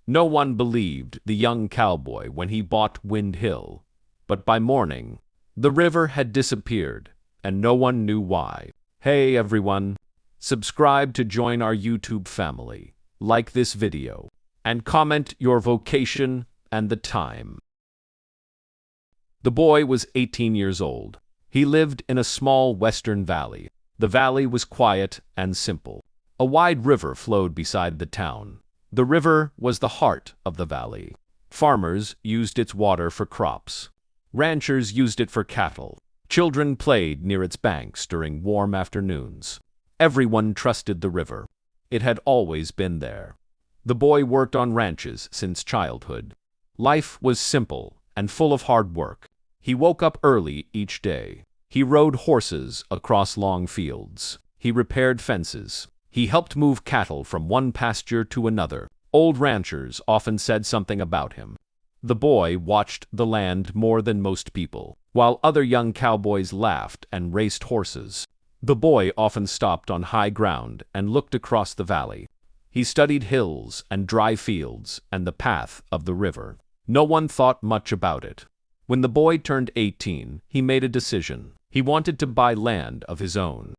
No one believed the young cowboy when he bought Wind Hill, but by morning, the river had disappeared, and no one knew why. Hey everyone, subscribe to join our YouTube family, like this video, and comment your vocation and the time. The boy was 18 years old. He lived in a small western valley. The valley was quiet and simple. A wide river flowed beside the town. The river was the heart of the valley. Farmers used its water for crops. Ranchers used it for cattle. Children played near its banks during warm afternoons. Everyone trusted the river. It had always been there. The boy worked on ranches since childhood. Life was simple and full of hard work. He woke up early each day. He rode horses across long fields. He repaired fences. He helped move cattle from one pasture to another. Old ranchers often said something about him. The boy watched the land more than most people, while other young cowboys laughed and raced horses. The boy often stopped on high ground and looked across the valley. He studied hills and dry fields and the path of the river. No one thought much about it. When the boy turned 18, he made a decision. He wanted to buy land of his own.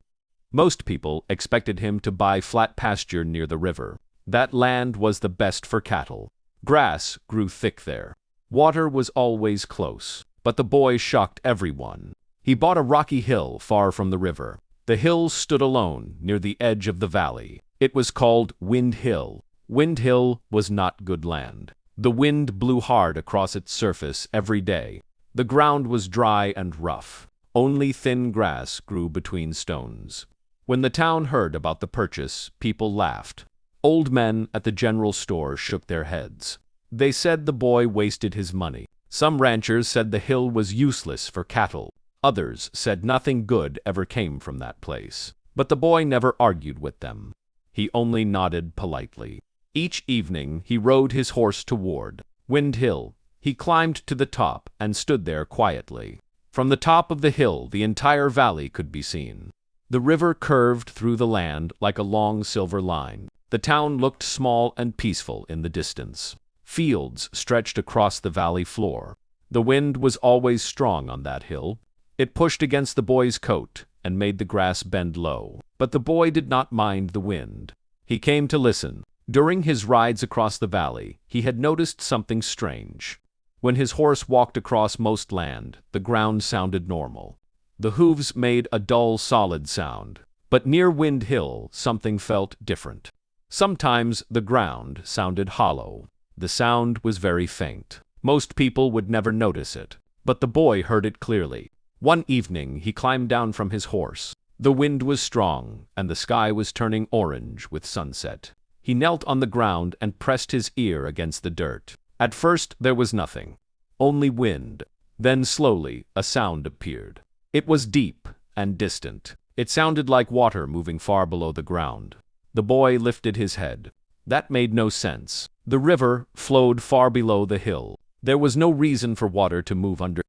Most people expected him to buy flat pasture near the river. That land was the best for cattle. Grass grew thick there. Water was always close. But the boy shocked everyone. He bought a rocky hill far from the river. The hill stood alone near the edge of the valley. It was called Wind Hill. Wind Hill was not good land. The wind blew hard across its surface every day. The ground was dry and rough. Only thin grass grew between stones. When the town heard about the purchase, people laughed. Old men at the general store shook their heads. They said the boy wasted his money. Some ranchers said the hill was useless for cattle. Others said nothing good ever came from that place. But the boy never argued with them. He only nodded politely. Each evening he rode his horse toward Wind Hill. He climbed to the top and stood there quietly. From the top of the hill, the entire valley could be seen. The river curved through the land like a long silver line. The town looked small and peaceful in the distance. Fields stretched across the valley floor. The wind was always strong on that hill. It pushed against the boy's coat and made the grass bend low. But the boy did not mind the wind. He came to listen. During his rides across the valley, he had noticed something strange. When his horse walked across most land, the ground sounded normal. The hooves made a dull, solid sound. But near Wind Hill, something felt different. Sometimes the ground sounded hollow. The sound was very faint. Most people would never notice it, but the boy heard it clearly. One evening, he climbed down from his horse. The wind was strong, and the sky was turning orange with sunset. He knelt on the ground and pressed his ear against the dirt. At first, there was nothing. Only wind. Then slowly, a sound appeared. It was deep and distant. It sounded like water moving far below the ground. The boy lifted his head. That made no sense. The river flowed far below the hill. There was no reason for water to move under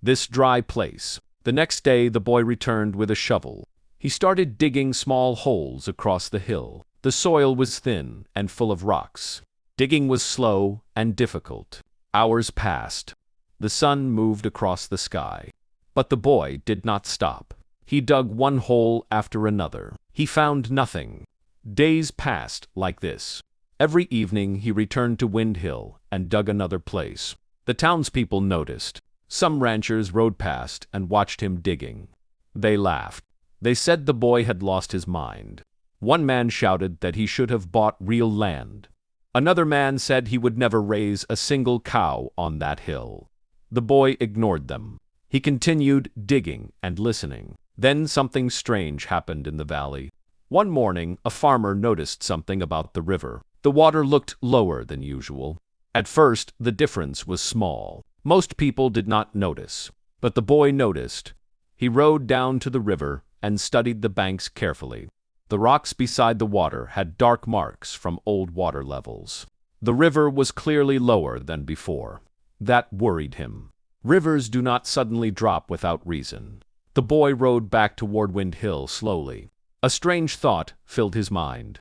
this dry place. The next day, the boy returned with a shovel. He started digging small holes across the hill. The soil was thin and full of rocks. Digging was slow and difficult. Hours passed. The sun moved across the sky. But the boy did not stop. He dug one hole after another. He found nothing. Days passed like this. Every evening he returned to Wind Hill and dug another place. The townspeople noticed. Some ranchers rode past and watched him digging. They laughed. They said the boy had lost his mind. One man shouted that he should have bought real land. Another man said he would never raise a single cow on that hill. The boy ignored them. He continued digging and listening. Then something strange happened in the valley. One morning, a farmer noticed something about the river. The water looked lower than usual. At first, the difference was small. Most people did not notice. But the boy noticed. He rode down to the river and studied the banks carefully. The rocks beside the water had dark marks from old water levels. The river was clearly lower than before. That worried him. Rivers do not suddenly drop without reason. The boy rode back toward Wind Hill slowly. A strange thought filled his mind.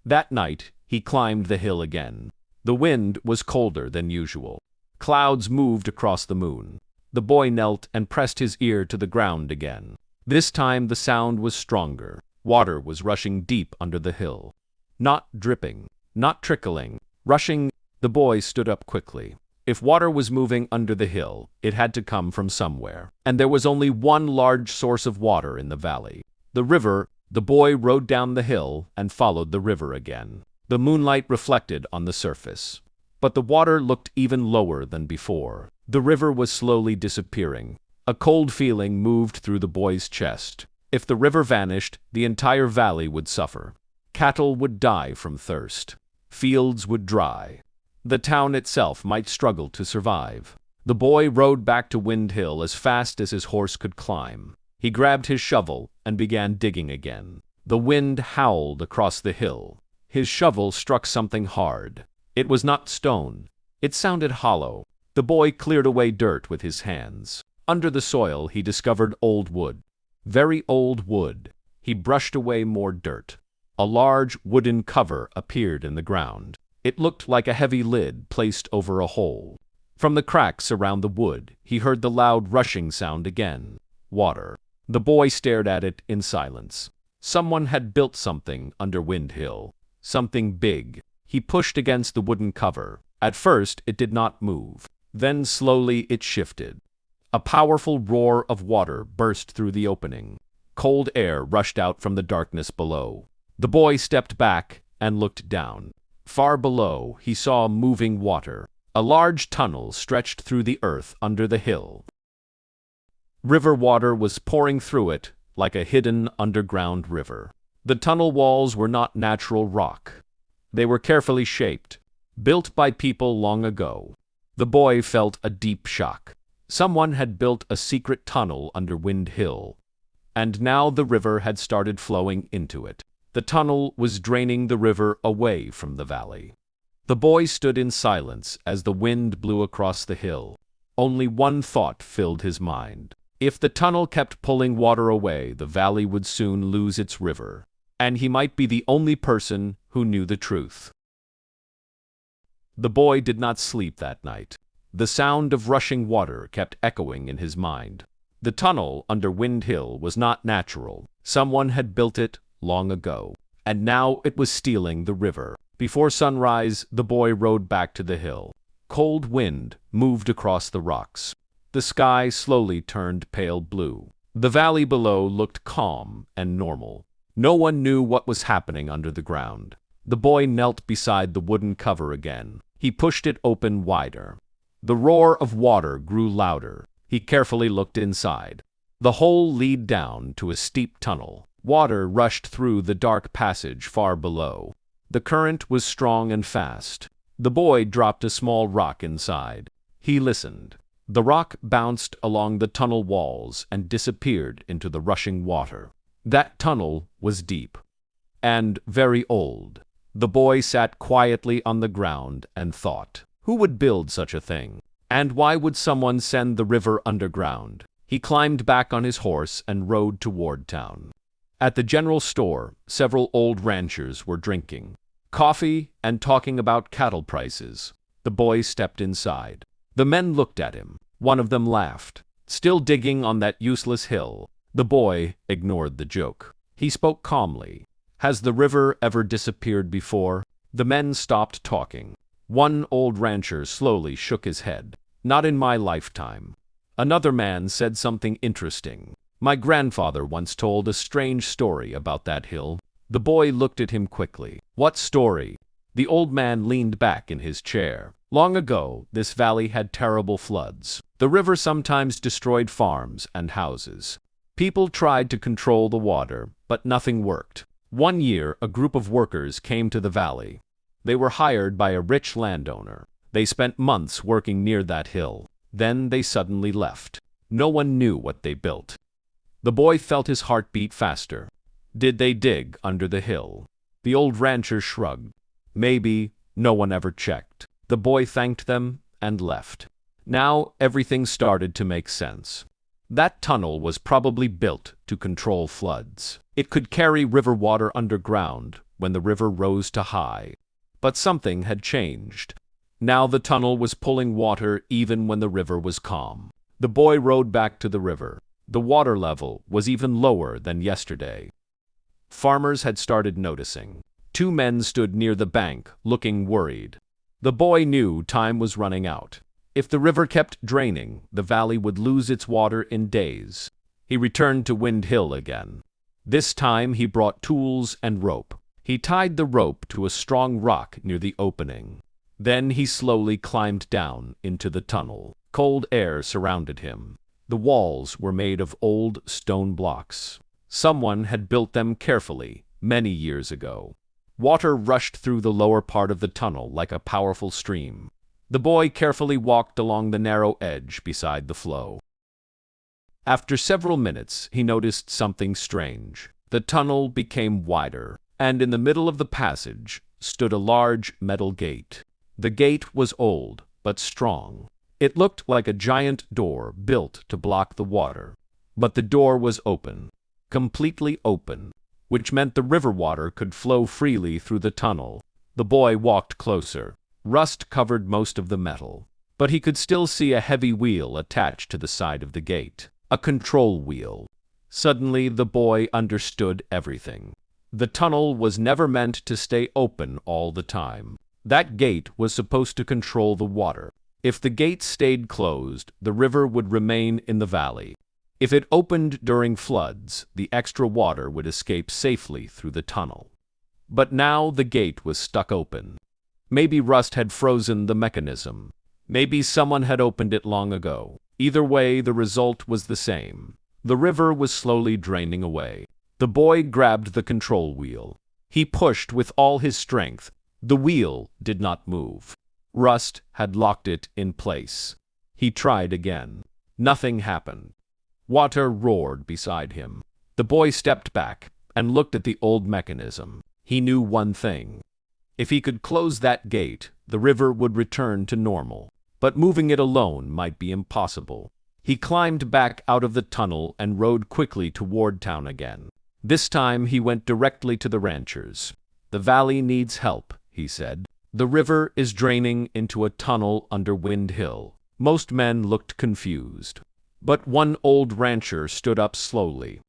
That night, He climbed the hill again. The wind was colder than usual. Clouds moved across the moon. The boy knelt and pressed his ear to the ground again. This time the sound was stronger. Water was rushing deep under the hill. Not dripping, not trickling, rushing. The boy stood up quickly. If water was moving under the hill, it had to come from somewhere. And there was only one large source of water in the valley. The river. The boy rode down the hill and followed the river again. The moonlight reflected on the surface. But the water looked even lower than before. The river was slowly disappearing. A cold feeling moved through the boy's chest. If the river vanished, the entire valley would suffer. Cattle would die from thirst. Fields would dry. The town itself might struggle to survive. The boy rode back to Wind Hill as fast as his horse could climb. He grabbed his shovel and began digging again. The wind howled across the hill. His shovel struck something hard. It was not stone. It sounded hollow. The boy cleared away dirt with his hands. Under the soil, he discovered old wood. Very old wood. He brushed away more dirt. A large wooden cover appeared in the ground. It looked like a heavy lid placed over a hole. From the cracks around the wood, he heard the loud rushing sound again. Water. The boy stared at it in silence. Someone had built something under Wind Hill. Something big. He pushed against the wooden cover. At first, it did not move. Then slowly it shifted. A powerful roar of water burst through the opening. Cold air rushed out from the darkness below. The boy stepped back and looked down. Far below, he saw moving water. A large tunnel stretched through the earth under the hill. River water was pouring through it like a hidden underground river. The tunnel walls were not natural rock. They were carefully shaped, built by people long ago. The boy felt a deep shock. Someone had built a secret tunnel under Wind Hill, and now the river had started flowing into it. The tunnel was draining the river away from the valley. The boy stood in silence as the wind blew across the hill. Only one thought filled his mind. If the tunnel kept pulling water away, the valley would soon lose its river, and he might be the only person who knew the truth. The boy did not sleep that night. The sound of rushing water kept echoing in his mind. The tunnel under Wind Hill was not natural. Someone had built it long ago, and now it was stealing the river. Before sunrise, the boy rode back to the hill. Cold wind moved across the rocks. The sky slowly turned pale blue. The valley below looked calm and normal. No one knew what was happening under the ground. The boy knelt beside the wooden cover again. He pushed it open wider. The roar of water grew louder. He carefully looked inside. The hole led down to a steep tunnel. Water rushed through the dark passage far below. The current was strong and fast. The boy dropped a small rock inside. He listened. The rock bounced along the tunnel walls and disappeared into the rushing water. That tunnel was deep and very old. The boy sat quietly on the ground and thought, who would build such a thing? And why would someone send the river underground? He climbed back on his horse and rode toward town. At the general store, several old ranchers were drinking coffee and talking about cattle prices. The boy stepped inside. The men looked at him. One of them laughed. Still digging on that useless hill. The boy ignored the joke. He spoke calmly. Has the river ever disappeared before? The men stopped talking. One old rancher slowly shook his head. Not in my lifetime. Another man said something interesting. My grandfather once told a strange story about that hill. The boy looked at him quickly. What story? The old man leaned back in his chair. Long ago, this valley had terrible floods. The river sometimes destroyed farms and houses. People tried to control the water, but nothing worked. One year, a group of workers came to the valley. They were hired by a rich landowner. They spent months working near that hill. Then they suddenly left. No one knew what they built. The boy felt his heart beat faster. Did they dig under the hill? The old rancher shrugged. Maybe. No one ever checked. The boy thanked them and left. Now everything started to make sense. That tunnel was probably built to control floods. It could carry river water underground when the river rose too high. But something had changed. Now the tunnel was pulling water even when the river was calm. The boy rowed back to the river. The water level was even lower than yesterday. Farmers had started noticing. 2 men stood near the bank, looking worried. The boy knew time was running out. If the river kept draining, the valley would lose its water in days. He returned to Wind Hill again. This time he brought tools and rope. He tied the rope to a strong rock near the opening. Then he slowly climbed down into the tunnel. Cold air surrounded him. The walls were made of old stone blocks. Someone had built them carefully, many years ago. Water rushed through the lower part of the tunnel like a powerful stream. The boy carefully walked along the narrow edge beside the flow. After several minutes, he noticed something strange. The tunnel became wider, and in the middle of the passage stood a large metal gate. The gate was old, but strong. It looked like a giant door built to block the water. But the door was open, completely open, which meant the river water could flow freely through the tunnel. The boy walked closer. Rust covered most of the metal, but he could still see a heavy wheel attached to the side of the gate. A control wheel. Suddenly the boy understood everything. The tunnel was never meant to stay open all the time. That gate was supposed to control the water. If the gate stayed closed, the river would remain in the valley. If it opened during floods, the extra water would escape safely through the tunnel. But now the gate was stuck open. Maybe rust had frozen the mechanism. Maybe someone had opened it long ago. Either way, the result was the same. The river was slowly draining away. The boy grabbed the control wheel. He pushed with all his strength. The wheel did not move. Rust had locked it in place. He tried again. Nothing happened. Water roared beside him. The boy stepped back and looked at the old mechanism. He knew one thing. If he could close that gate, the river would return to normal. But moving it alone might be impossible. He climbed back out of the tunnel and rode quickly toward town again. This time he went directly to the ranchers. "The valley needs help," he said. "The river is draining into a tunnel under Wind Hill." Most men looked confused. But one old rancher stood up slowly.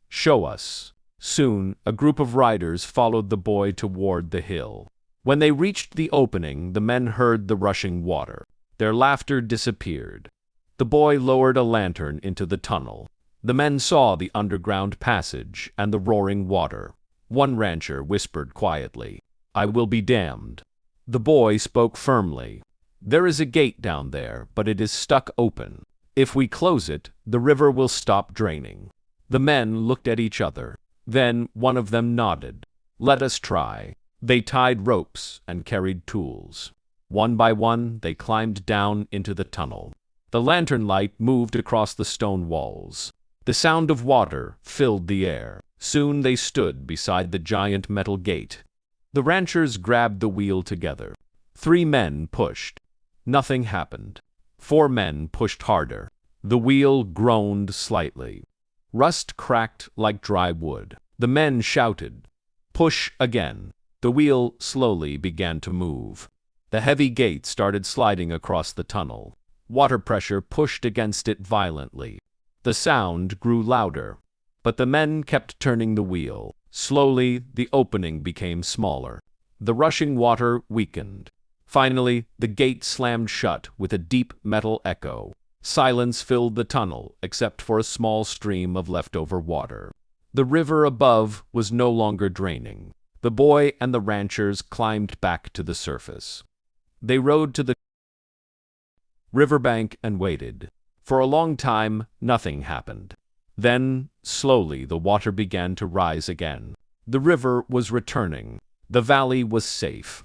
"Show us." Soon, a group of riders followed the boy toward the hill. When they reached the opening, the men heard the rushing water. Their laughter disappeared. The boy lowered a lantern into the tunnel. The men saw the underground passage and the roaring water. One rancher whispered quietly, "I will be damned." The boy spoke firmly. "There is a gate down there, but it is stuck open. If we close it, the river will stop draining." The men looked at each other. Then one of them nodded. "Let us try." They tied ropes and carried tools. One by one, they climbed down into the tunnel. The lantern light moved across the stone walls. The sound of water filled the air. Soon they stood beside the giant metal gate. The ranchers grabbed the wheel together. 3 men pushed. Nothing happened. 4 men pushed harder. The wheel groaned slightly. Rust cracked like dry wood. The men shouted, "Push again." The wheel slowly began to move. The heavy gate started sliding across the tunnel. Water pressure pushed against it violently. The sound grew louder, but the men kept turning the wheel. Slowly, the opening became smaller. The rushing water weakened. Finally, the gate slammed shut with a deep metal echo. Silence filled the tunnel, except for a small stream of leftover water. The river above was no longer draining. The boy and the ranchers climbed back to the surface. They rode to the riverbank and waited. For a long time, nothing happened. Then, slowly, the water began to rise again. The river was returning. The valley was safe.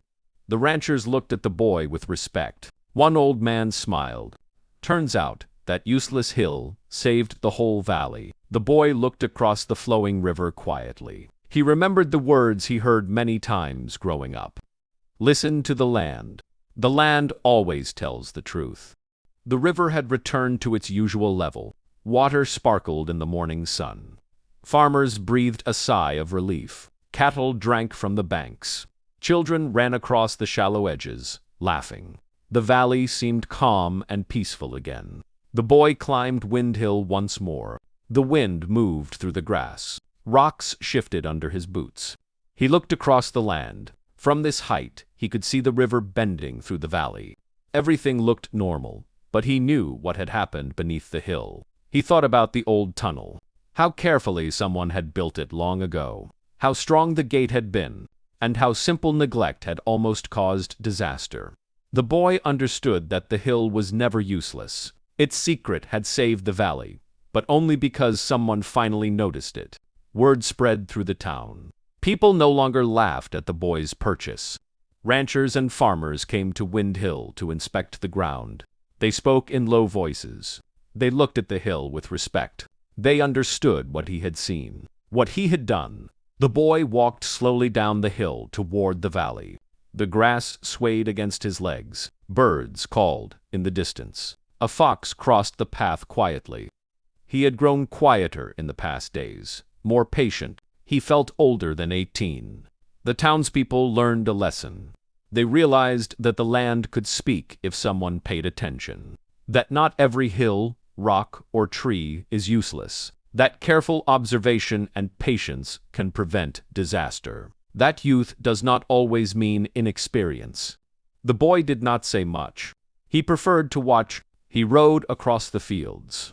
The ranchers looked at the boy with respect. One old man smiled. "Turns out that useless hill saved the whole valley." The boy looked across the flowing river quietly. He remembered the words he heard many times growing up. "Listen to the land. The land always tells the truth." The river had returned to its usual level. Water sparkled in the morning sun. Farmers breathed a sigh of relief. Cattle drank from the banks. Children ran across the shallow edges, laughing. The valley seemed calm and peaceful again. The boy climbed Wind Hill once more. The wind moved through the grass. Rocks shifted under his boots. He looked across the land. From this height, he could see the river bending through the valley. Everything looked normal, but he knew what had happened beneath the hill. He thought about the old tunnel. How carefully someone had built it long ago. How strong the gate had been, and how simple neglect had almost caused disaster. The boy understood that the hill was never useless. Its secret had saved the valley, but only because someone finally noticed it. Word spread through the town. People no longer laughed at the boy's purchase. Ranchers and farmers came to Wind Hill to inspect the ground. They spoke in low voices. They looked at the hill with respect. They understood what he had seen, what he had done. The boy walked slowly down the hill toward the valley. The grass swayed against his legs. Birds called in the distance. A fox crossed the path quietly. He had grown quieter in the past days, more patient. He felt older than 18. The townspeople learned a lesson. They realized that the land could speak if someone paid attention. That not every hill, rock, or tree is useless. That careful observation and patience can prevent disaster. That youth does not always mean inexperience. The boy did not say much. He preferred to watch. He rode across the fields,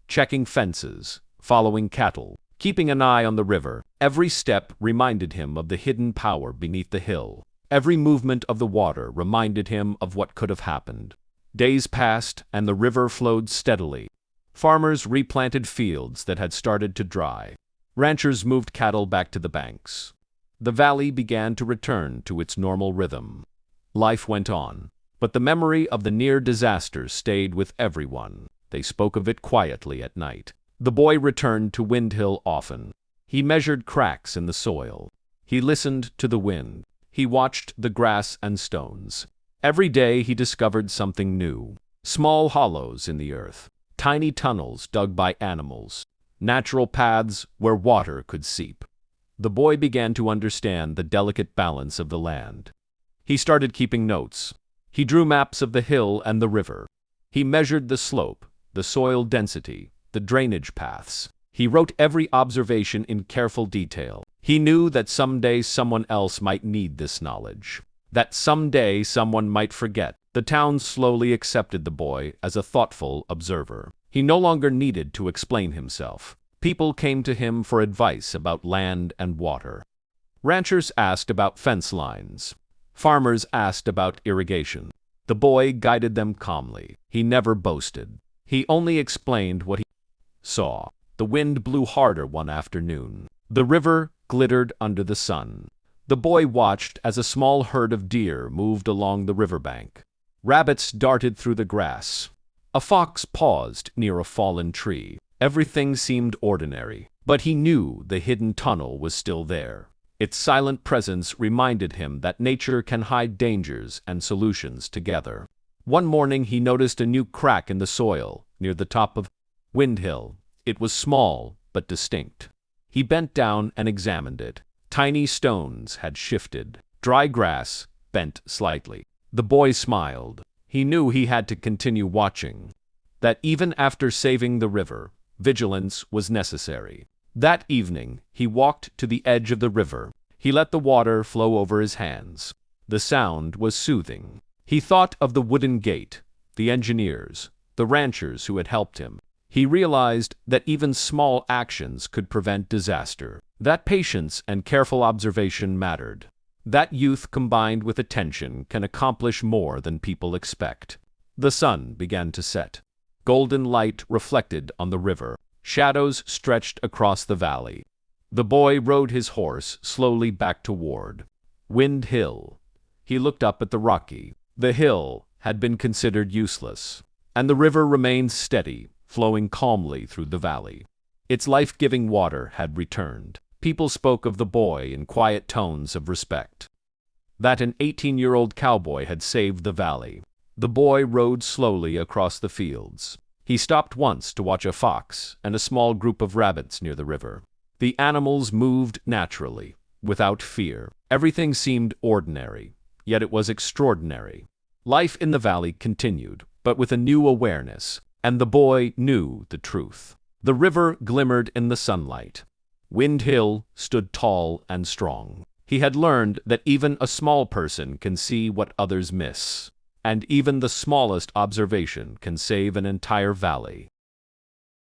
checking fences, following cattle, keeping an eye on the river. Every step reminded him of the hidden power beneath the hill. Every movement of the water reminded him of what could have happened. Days passed, and the river flowed steadily. Farmers replanted fields that had started to dry. Ranchers moved cattle back to the banks. The valley began to return to its normal rhythm. Life went on, but the memory of the near disaster stayed with everyone. They spoke of it quietly at night. The boy returned to Wind Hill often. He measured cracks in the soil. He listened to the wind. He watched the grass and stones. Every day he discovered something new. Small hollows in the earth, tiny tunnels dug by animals, natural paths where water could seep. The boy began to understand the delicate balance of the land. He started keeping notes. He drew maps of the hill and the river. He measured the slope, the soil density, the drainage paths. He wrote every observation in careful detail. He knew that someday someone else might need this knowledge. That someday someone might forget. The town slowly accepted the boy as a thoughtful observer. He no longer needed to explain himself. People came to him for advice about land and water. Ranchers asked about fence lines. Farmers asked about irrigation. The boy guided them calmly. He never boasted. He only explained what he saw. The wind blew harder one afternoon. The river glittered under the sun. The boy watched as a small herd of deer moved along the riverbank. Rabbits darted through the grass. A fox paused near a fallen tree. Everything seemed ordinary, but he knew the hidden tunnel was still there. Its silent presence reminded him that nature can hide dangers and solutions together. One morning he noticed a new crack in the soil near the top of Wind Hill. It was small but distinct. He bent down and examined it. Tiny stones had shifted. Dry grass bent slightly. The boy smiled. He knew he had to continue watching. That even after saving the river, vigilance was necessary. That evening, he walked to the edge of the river. He let the water flow over his hands. The sound was soothing. He thought of the wooden gate, the engineers, the ranchers who had helped him. He realized that even small actions could prevent disaster. That patience and careful observation mattered. That youth combined with attention can accomplish more than people expect. The sun began to set. Golden light reflected on the river. Shadows stretched across the valley. The boy rode his horse slowly back toward Wind Hill. He looked up at the rocky. The hill had been considered useless, and the river remained steady, flowing calmly through the valley. Its life-giving water had returned. People spoke of the boy in quiet tones of respect. That an 18-year-old cowboy had saved the valley. The boy rode slowly across the fields. He stopped once to watch a fox and a small group of rabbits near the river. The animals moved naturally, without fear. Everything seemed ordinary, yet it was extraordinary. Life in the valley continued, but with a new awareness, and the boy knew the truth. The river glimmered in the sunlight. Wind Hill stood tall and strong. He had learned that even a small person can see what others miss, and even the smallest observation can save an entire valley.